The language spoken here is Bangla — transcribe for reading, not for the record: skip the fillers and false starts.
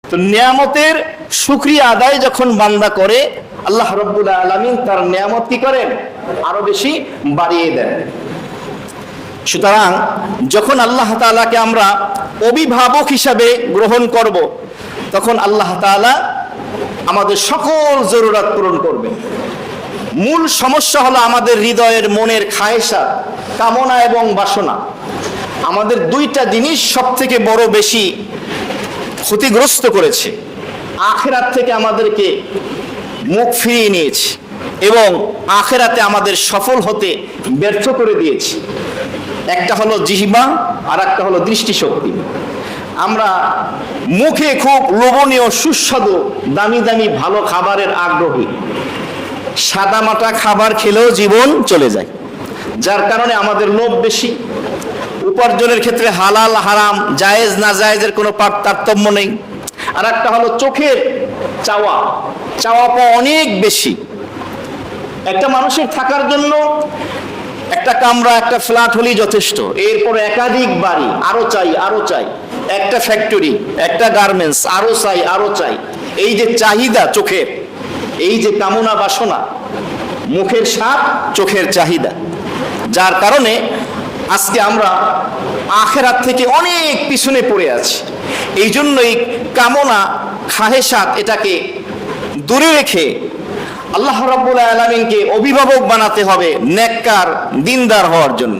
তো নিয়ামতের শুকরিয়া আদায় যখন বান্দা করে, আল্লাহ রাব্বুল আলামিন তার নিয়ামত কি করেন? আরো বেশি বাড়িয়ে দেন। সুতরাং যখন আল্লাহ তাআলাকে আমরা অভিভাবক হিসাবে গ্রহণ করব, তখন আল্লাহ তাআলা আমাদের সকল জরুরত পূরণ করবেন। মূল সমস্যা হলো আমাদের হৃদয়ের মনের খায়েশাত, কামনা এবং বাসনা। আমাদের দুইটা জিনিস সব থেকে বড় বেশি ক্ষতিগ্রস্ত করেছে, আখিরাত থেকে আমাদেরকে মুখ ফিরিয়ে নিয়েছে এবং আখিরাতে আমাদের সফল হতে ব্যর্থ করে দিয়েছে। একটা হলো জিহ্বা আর একটা হলো দৃষ্টিশক্তি। আমরা মুখে খুব লোভনীয় সুস্বাদু দামি দামি ভালো খাবারের আগ্রহী, সাদামাটা খাবার খেলেও জীবন চলে যায়, যার কারণে আমাদের লোভ বেশি। উপার্জনের ক্ষেত্রে হালাল হারাম, জায়েজ না জায়েজের কোনো তারতম্য নেই। আর একটা হলো চোখের চাওয়া পাওয়া অনেক বেশি। একটা মানুষের থাকার জন্য একটা কামরা, একটা ফ্ল্যাট হলেই যথেষ্ট, এরপরে একাধিক বাড়ি, আরো চাই আরো চাই, একটা ফ্যাক্টরি, একটা গার্মেন্টস, আরো চাই আরো চাই। এই যে চাহিদা চোখের, এই যে কামনা বাসনা, মুখের স্বাদ চোখের চাহিদা, যার কারণে আজকে আমরা আখিরাত থেকে অনেক পিছনে পড়ে আছি। এই জন্যই কামনা খাহেসাত এটাকে দূরে রেখে আল্লাহ রাব্বুল আলামিনকে অভিভাবক বানাতে হবে নেককার দিনদার হওয়ার জন্য।